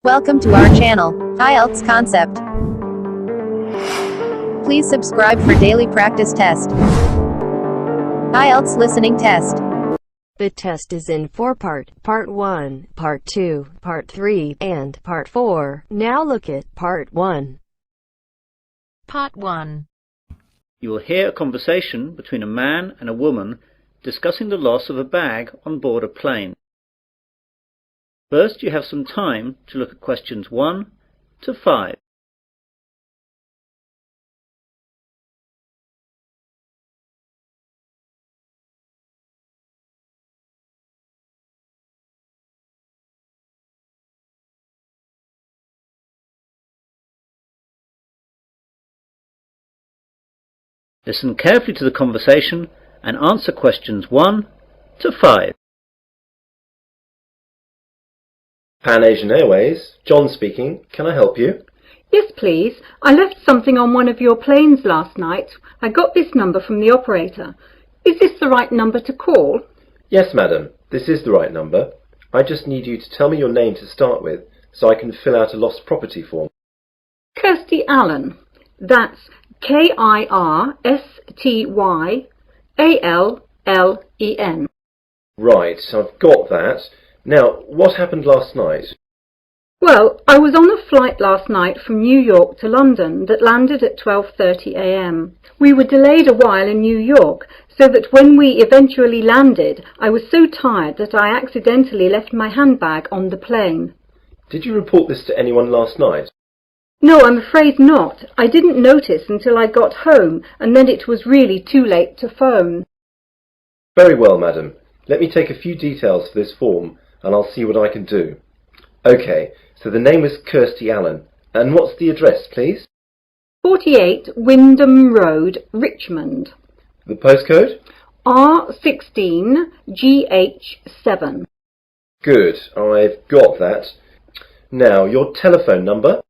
Welcome to our channel, Ielts Concept. Please subscribe for daily practice test. Ielts listening test. The test is in 4-part, Part 1, Part 2, Part 3, and Part 4. Now look at Part 1. Part 1. You will hear a conversation between a man and a woman discussing the loss of a bag on board a plane. First, you have some time to look at questions 1 to 5. Listen carefully to the conversation and answer questions 1 to 5. Pan Asian Airways, John speaking. Can I help you? Yes, please. I left something on one of your planes last night. I got this number from the operator. Is this the right number to call? Yes, madam. This is the right number. I just need you to tell me your name to start with, so I can fill out a lost property form. Kirsty Allen. That's Kirstyalallen. Right, I've got that. Now, what happened last night? Well, I was on a flight last night from New York to London that landed at 12:30 a.m. We were delayed a while in New York, so that when we eventually landed, I was so tired that I accidentally left my handbag on the plane. Did you report this to anyone last night? No, I'm afraid not. I didn't notice until I got home, and then it was really too late to phone. Very well, madam. Let me take a few details for this form, and I'll see what I can do. OK, so the name is Kirsty Allen. And what's the address, please? 48 Wyndham Road, Richmond. The postcode? R16GH7. Good, I've got that. Now, your telephone number?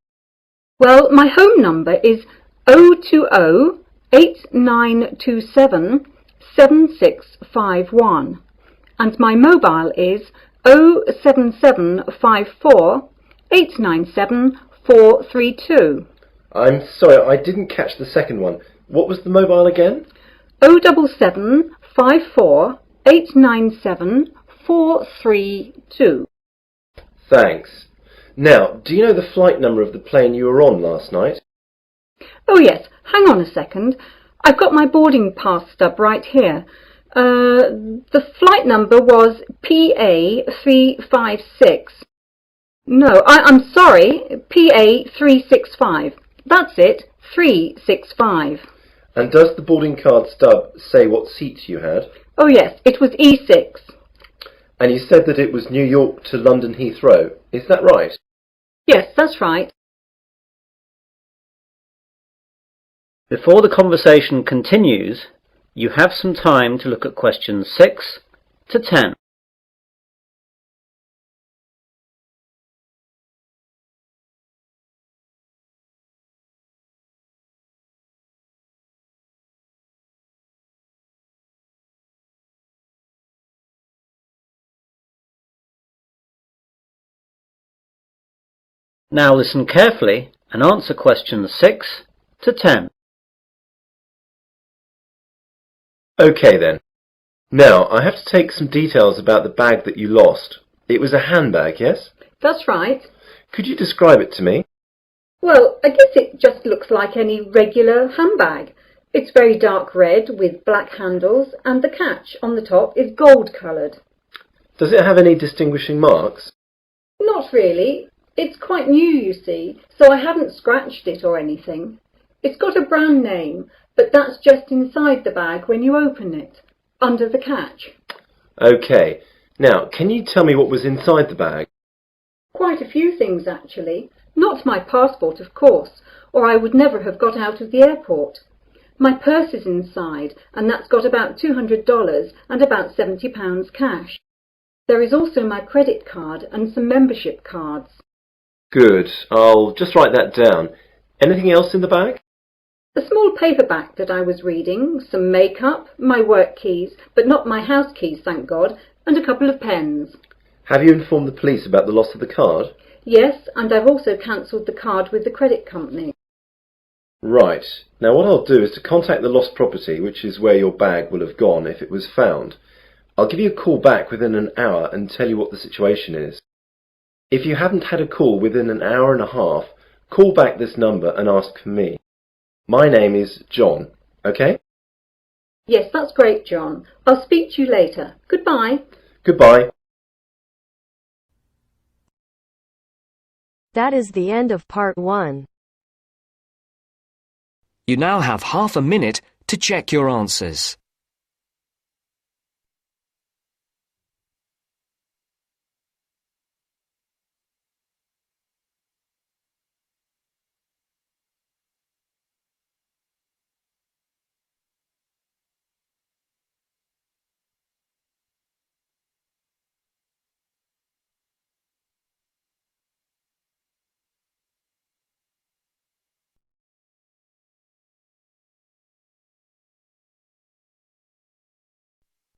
Well, my home number is 020-8927-7651. And my mobile is 07754-897-432. I'm sorry, I didn't catch the second one. What was the mobile again? 07754-897-432. Thanks. Now, do you know the flight number of the plane you were on last night? Oh yes, hang on a second. I've got my boarding pass stub right here. The flight number was PA356. No, I'm sorry, PA365. That's it, 365. And does the boarding card stub say what seats you had? Oh yes, it was E6. And you said that it was New York to London Heathrow. Is that right? Yes, that's right. Before the conversation continues, you have some time to look at questions 6 to 10. Now listen carefully and answer questions 6 to 10. OK then. Now, I have to take some details about the bag that you lost. It was a handbag, yes? That's right. Could you describe it to me? Well, I guess it just looks like any regular handbag. It's very dark red with black handles, and the catch on the top is gold-coloured. Does it have any distinguishing marks? Not really. It's quite new, you see, so I haven't scratched it or anything. It's got a brand name, but that's just inside the bag when you open it, under the catch. OK. Now, can you tell me what was inside the bag? Quite a few things, actually. Not my passport, of course, or I would never have got out of the airport. My purse is inside, and that's got about $200 and about £70 cash. There is also my credit card and some membership cards. Good. I'll just write that down. Anything else in the bag? A small paperback that I was reading, some makeup, my work keys, but not my house keys, thank God, and a couple of pens. Have you informed the police about the loss of the card? Yes, and I've also cancelled the card with the credit company. Right. Now what I'll do is to contact the lost property, which is where your bag will have gone if it was found. I'll give you a call back within an hour and tell you what the situation is. If you haven't had a call within an hour and a half, call back this number and ask for me. My name is John, okay? Yes, that's great, John. I'll speak to you later. Goodbye. Goodbye. That is the end of part 1. You now have half a minute to check your answers.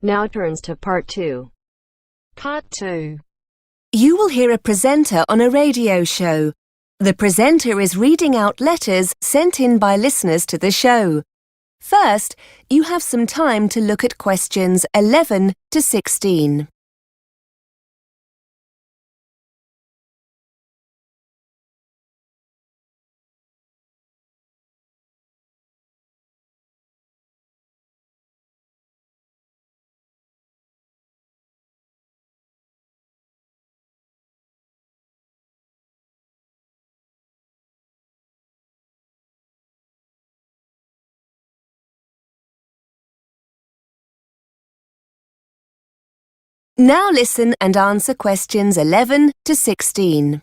Now turns to part 2. Part 2. You will hear a presenter on a radio show. The presenter is reading out letters sent in by listeners to the show. First, you have some time to look at questions 11 to 16. Now listen and answer questions 11 to 16.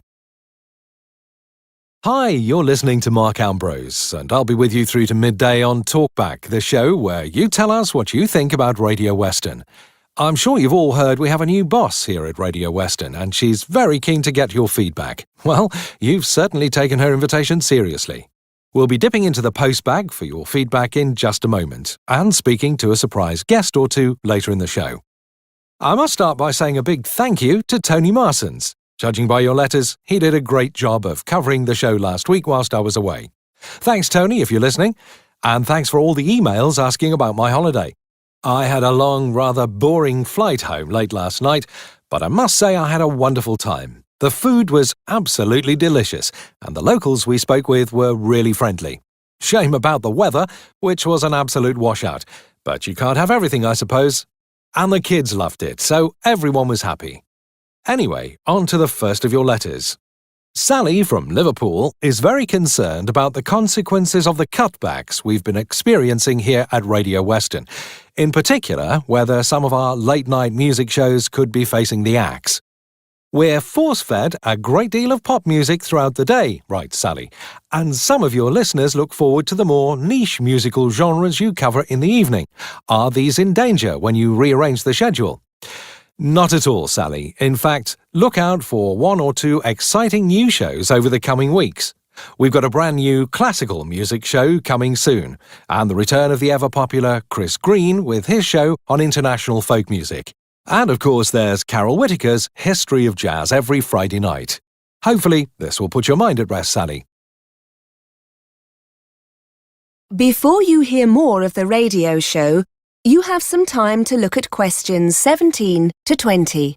Hi, you're listening to Mark Ambrose, and I'll be with you through to midday on Talkback, the show where you tell us what you think about Radio Western. I'm sure you've all heard we have a new boss here at Radio Western, and she's very keen to get your feedback. Well, you've certainly taken her invitation seriously. We'll be dipping into the postbag for your feedback in just a moment, and speaking to a surprise guest or two later in the show. I must start by saying a big thank you to Tony Marsons. Judging by your letters, he did a great job of covering the show last week whilst I was away. Thanks, Tony, if you're listening, and thanks for all the emails asking about my holiday. I had a long, rather boring flight home late last night, but I must say I had a wonderful time. The food was absolutely delicious, and the locals we spoke with were really friendly. Shame about the weather, which was an absolute washout, but you can't have everything, I suppose. And the kids loved it, so everyone was happy. Anyway, on to the first of your letters. Sally from Liverpool is very concerned about the consequences of the cutbacks we've been experiencing here at Radio Western. In particular, whether some of our late-night music shows could be facing the axe. We're force-fed a great deal of pop music throughout the day, writes Sally, and some of your listeners look forward to the more niche musical genres you cover in the evening. Are these in danger when you rearrange the schedule? Not at all, Sally. In fact, look out for 1 or 2 exciting new shows over the coming weeks. We've got a brand new classical music show coming soon, and the return of the ever-popular Chris Green with his show on international folk music. And of course there's Carol Whittaker's History of Jazz every Friday night. Hopefully this will put your mind at rest, Sally. Before you hear more of the radio show, you have some time to look at questions 17 to 20.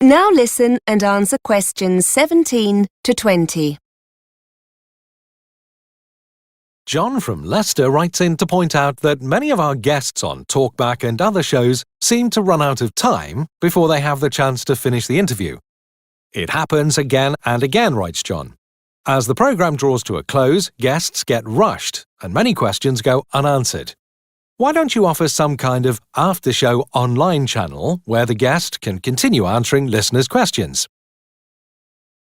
Now listen and answer questions 17 to 20. John from Leicester writes in to point out that many of our guests on Talkback and other shows seem to run out of time before they have the chance to finish the interview. It happens again and again, writes John. As the programme draws to a close, guests get rushed and many questions go unanswered. Why don't you offer some kind of after-show online channel where the guest can continue answering listeners' questions?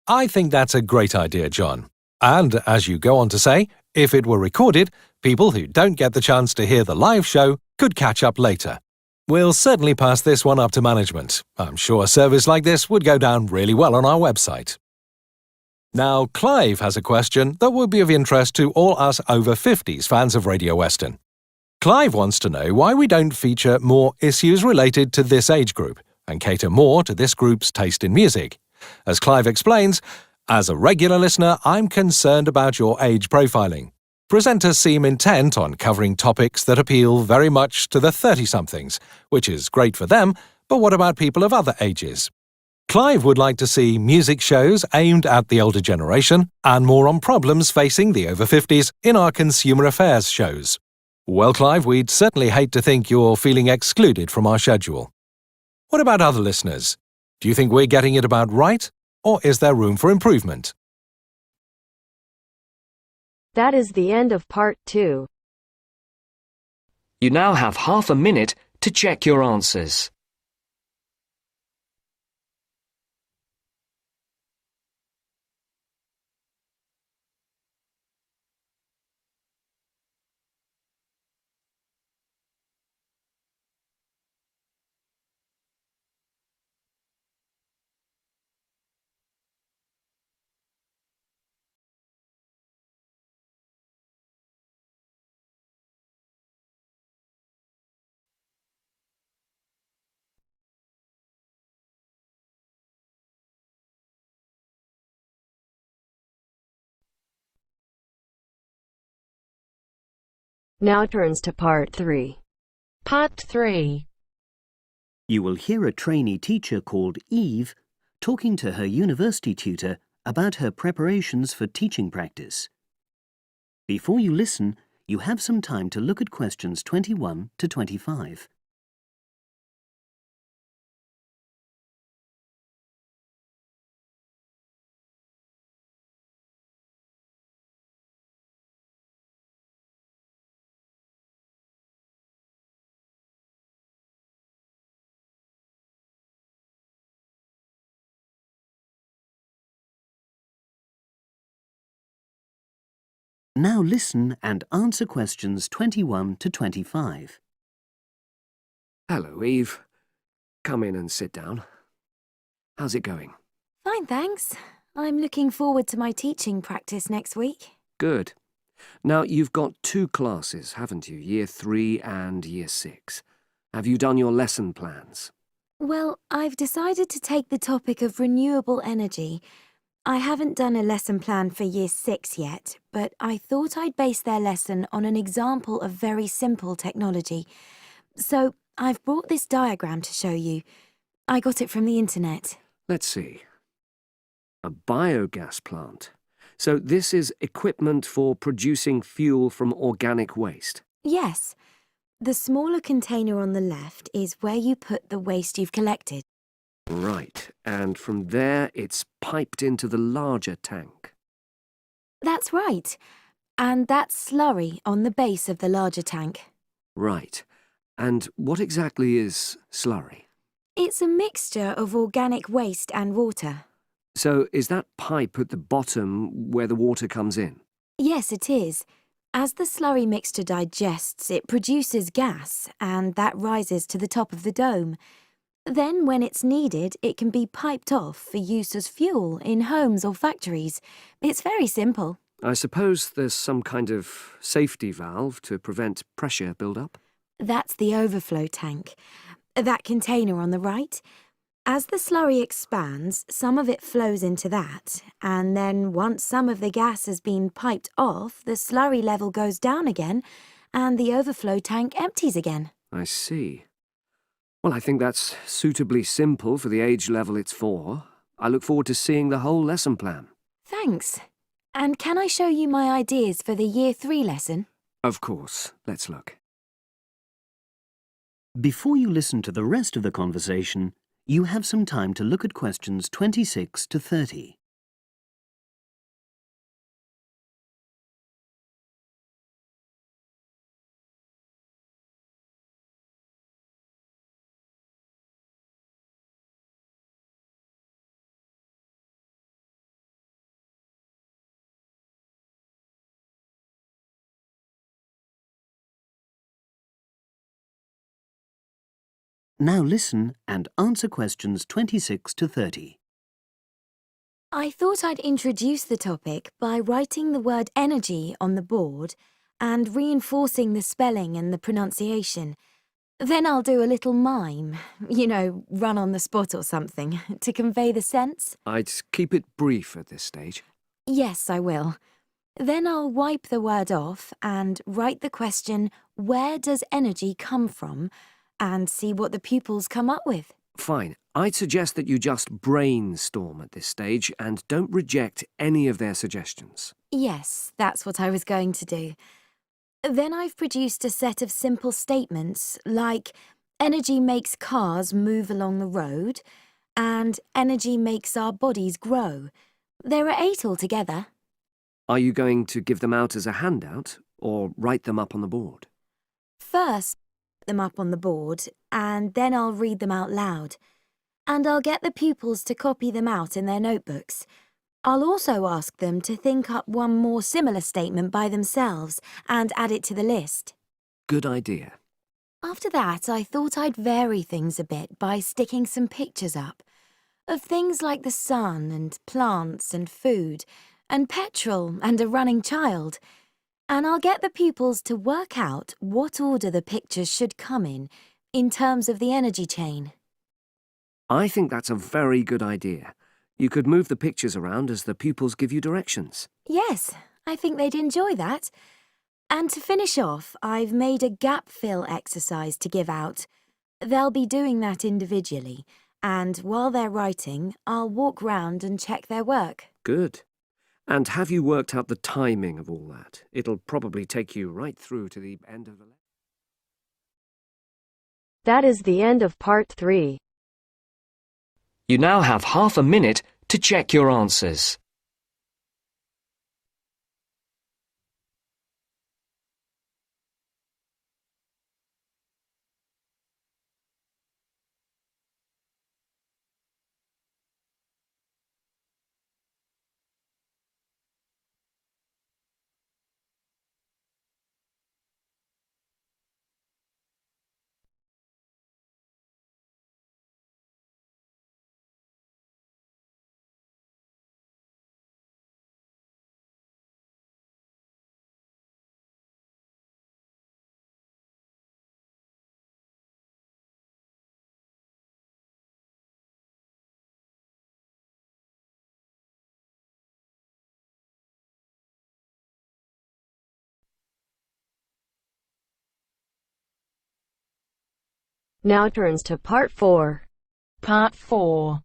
I think that's a great idea, John. And as you go on to say, if it were recorded, people who don't get the chance to hear the live show could catch up later. We'll certainly pass this one up to management. I'm sure a service like this would go down really well on our website. Now, Clive has a question that would be of interest to all us over 50s fans of Radio Western. Clive wants to know why we don't feature more issues related to this age group and cater more to this group's taste in music. As Clive explains, as a regular listener, I'm concerned about your age profiling. Presenters seem intent on covering topics that appeal very much to the 30-somethings, which is great for them, but what about people of other ages? Clive would like to see music shows aimed at the older generation and more on problems facing the over 50s in our consumer affairs shows. Well, Clive, we'd certainly hate to think you're feeling excluded from our schedule. What about other listeners? Do you think we're getting it about right, or is there room for improvement? That is the end of part 2. You now have half a minute to check your answers. Now turns to part 3. Part 3. You will hear a trainee teacher called Eve talking to her university tutor about her preparations for teaching practice. Before you listen, you have some time to look at questions 21 to 25. Now listen and answer questions 21 to 25. Hello, Eve. Come in and sit down. How's it going? Fine, thanks. I'm looking forward to my teaching practice next week. Good. Now, you've got 2 classes, haven't you? Year 3 and Year 6. Have you done your lesson plans? Well, I've decided to take the topic of renewable energy. I haven't done a lesson plan for Year 6 yet, but I thought I'd base their lesson on an example of very simple technology. So I've brought this diagram to show you. I got it from the internet. Let's see. A biogas plant. So this is equipment for producing fuel from organic waste. Yes. The smaller container on the left is where you put the waste you've collected. Right, and from there it's piped into the larger tank. That's right. And that's slurry on the base of the larger tank. Right. And what exactly is slurry? It's a mixture of organic waste and water. So is that pipe at the bottom where the water comes in? Yes, it is. As the slurry mixture digests, it produces gas, and that rises to the top of the dome. Then, when it's needed, it can be piped off for use as fuel in homes or factories. It's very simple. I suppose there's some kind of safety valve to prevent pressure build-up? That's the overflow tank. That container on the right. As the slurry expands, some of it flows into that, and then once some of the gas has been piped off, the slurry level goes down again, and the overflow tank empties again. I see. Well, I think that's suitably simple for the age level it's for. I look forward to seeing the whole lesson plan. Thanks. And can I show you my ideas for the Year 3 lesson? Of course. Let's look. Before you listen to the rest of the conversation, you have some time to look at questions 26 to 30. Now listen and answer questions 26 to 30. I thought I'd introduce the topic by writing the word energy on the board and reinforcing the spelling and the pronunciation. Then I'll do a little mime, run on the spot or something, to convey the sense. I'd keep it brief at this stage. Yes, I will. Then I'll wipe the word off and write the question, where does energy come from? And see what the pupils come up with. Fine. I'd suggest that you just brainstorm at this stage and don't reject any of their suggestions. Yes, that's what I was going to do. Then I've produced a set of simple statements like energy makes cars move along the road and energy makes our bodies grow. There are 8 altogether. Are you going to give them out as a handout or write them up on the board? First, put them up on the board and then I'll read them out loud. And I'll get the pupils to copy them out in their notebooks. I'll also ask them to think up one more similar statement by themselves and add it to the list. Good idea. After that, I thought I'd vary things a bit by sticking some pictures up of things like the sun and plants and food and petrol and a running child. And I'll get the pupils to work out what order the pictures should come in terms of the energy chain. I think that's a very good idea. You could move the pictures around as the pupils give you directions. Yes, I think they'd enjoy that. And to finish off, I've made a gap fill exercise to give out. They'll be doing that individually, and while they're writing, I'll walk round and check their work. Good. And have you worked out the timing of all that? It'll probably take you right through to the end of the lesson. That is the end of part 3. You now have half a minute to check your answers. Now turns to part 4. Part 4.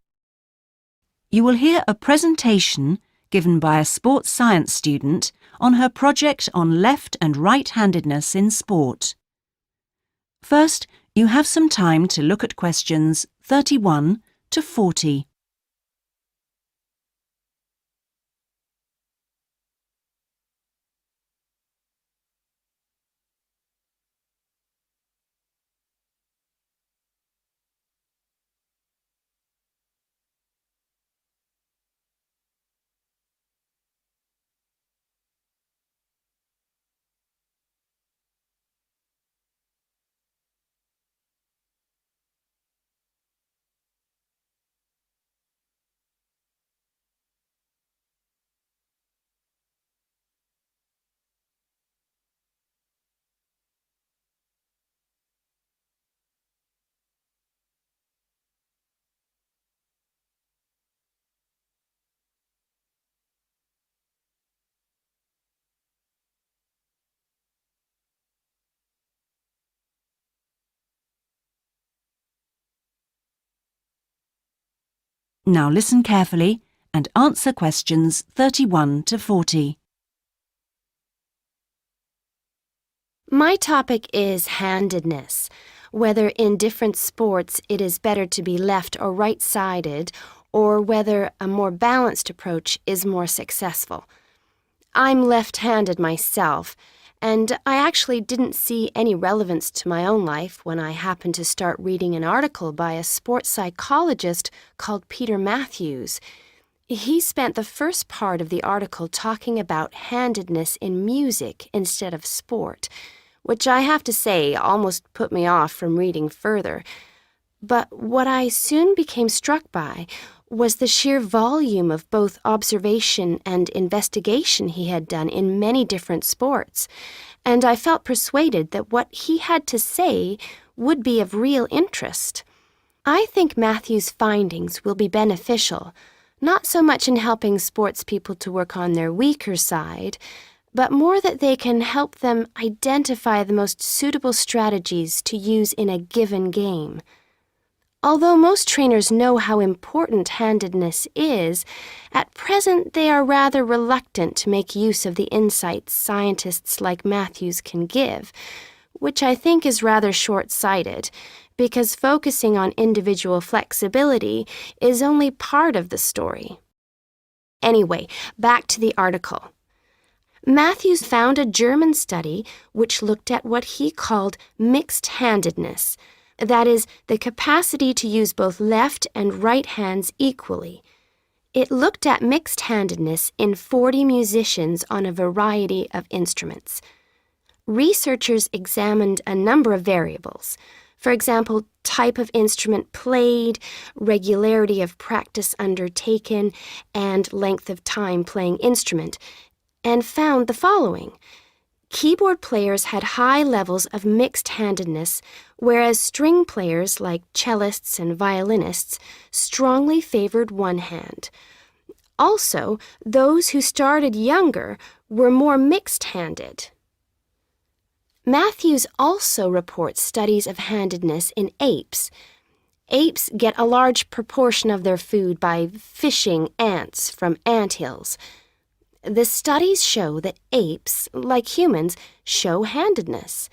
You will hear a presentation given by a sports science student on her project on left and right-handedness in sport. First, you have some time to look at questions 31 to 40. Now listen carefully and answer questions 31 to 40. My topic is handedness, whether in different sports it is better to be left or right-sided, or whether a more balanced approach is more successful. I'm left-handed myself, and I actually didn't see any relevance to my own life when I happened to start reading an article by a sports psychologist called Peter Matthews. He spent the first part of the article talking about handedness in music instead of sport, which I have to say almost put me off from reading further. But what I soon became struck by was the sheer volume of both observation and investigation he had done in many different sports, and I felt persuaded that what he had to say would be of real interest. I think Matthew's findings will be beneficial, not so much in helping sports people to work on their weaker side, but more that they can help them identify the most suitable strategies to use in a given game. Although most trainers know how important handedness is, at present they are rather reluctant to make use of the insights scientists like Matthews can give, which I think is rather short-sighted, because focusing on individual flexibility is only part of the story. Anyway, back to the article. Matthews found a German study which looked at what he called mixed-handedness, that is, the capacity to use both left and right hands equally. It looked at mixed-handedness in 40 musicians on a variety of instruments. Researchers examined a number of variables. For example, type of instrument played, regularity of practice undertaken, and length of time playing instrument, and found the following. Keyboard players had high levels of mixed-handedness, whereas string players like cellists and violinists strongly favored one hand. Also, those who started younger were more mixed-handed. Matthews also reports studies of handedness in apes. Apes get a large proportion of their food by fishing ants from anthills. The studies show that apes, like humans, show handedness,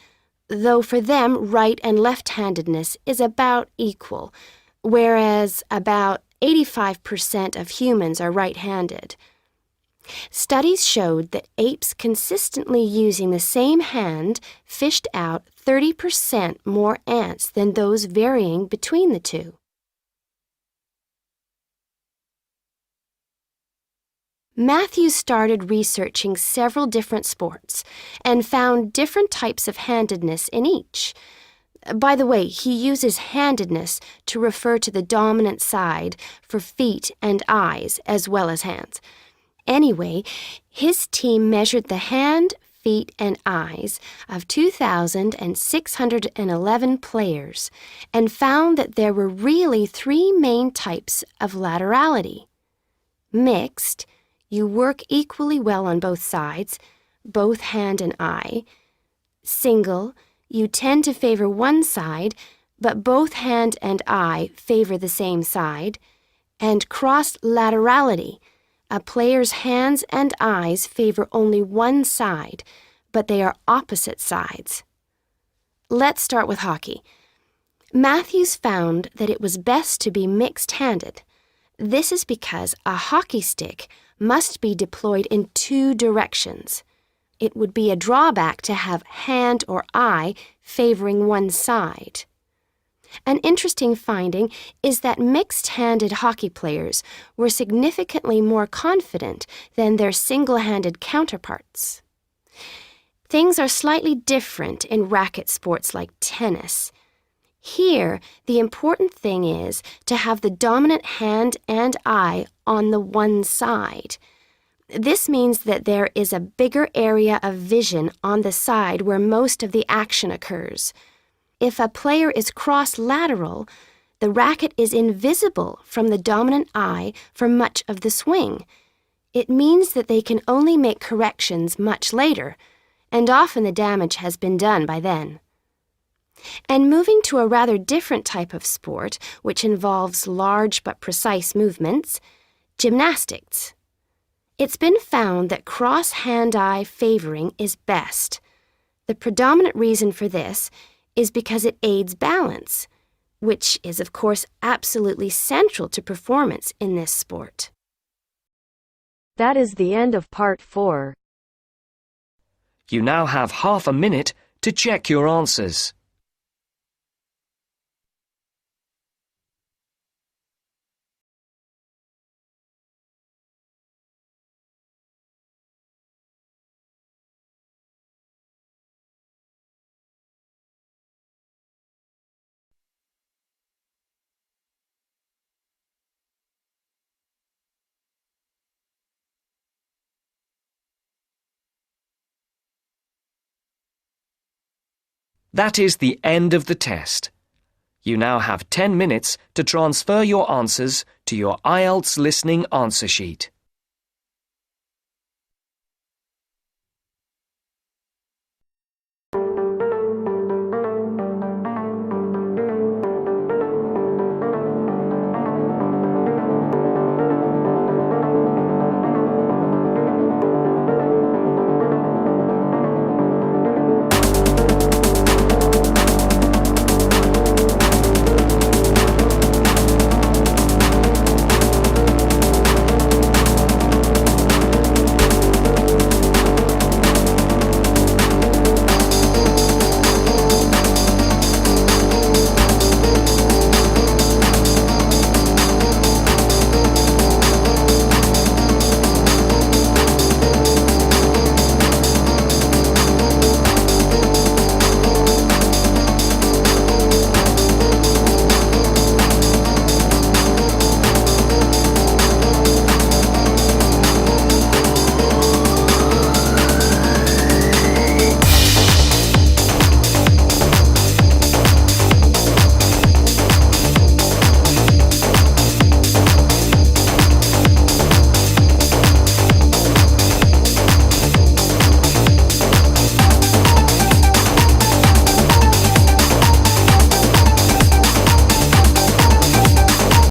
though for them right and left-handedness is about equal, whereas about 85% of humans are right-handed. Studies showed that apes consistently using the same hand fished out 30% more ants than those varying between the two. Matthews started researching several different sports and found different types of handedness in each. By the way, he uses handedness to refer to the dominant side for feet and eyes as well as hands. Anyway, his team measured the hand, feet, and eyes of 2,611 players and found that there were really three main types of laterality. Mixed, you work equally well on both sides, both hand and eye. Single, you tend to favor one side, but both hand and eye favor the same side. And cross-laterality, a player's hands and eyes favor only one side, but they are opposite sides. Let's start with hockey. Matthews found that it was best to be mixed-handed. This is because a hockey stick must be deployed in two directions. It would be a drawback to have hand or eye favoring one side. An interesting finding is that mixed-handed hockey players were significantly more confident than their single-handed counterparts. Things are slightly different in racket sports like tennis. Here, the important thing is to have the dominant hand and eye on the one side. This means that there is a bigger area of vision on the side where most of the action occurs. If a player is cross-lateral, the racket is invisible from the dominant eye for much of the swing. It means that they can only make corrections much later, and often the damage has been done by then. And moving to a rather different type of sport, which involves large but precise movements, gymnastics. It's been found that cross-hand-eye favoring is best. The predominant reason for this is because it aids balance, which is, of course, absolutely central to performance in this sport. That is the end of part 4. You now have half a minute to check your answers. That is the end of the test. You now have 10 minutes to transfer your answers to your Ielts listening answer sheet.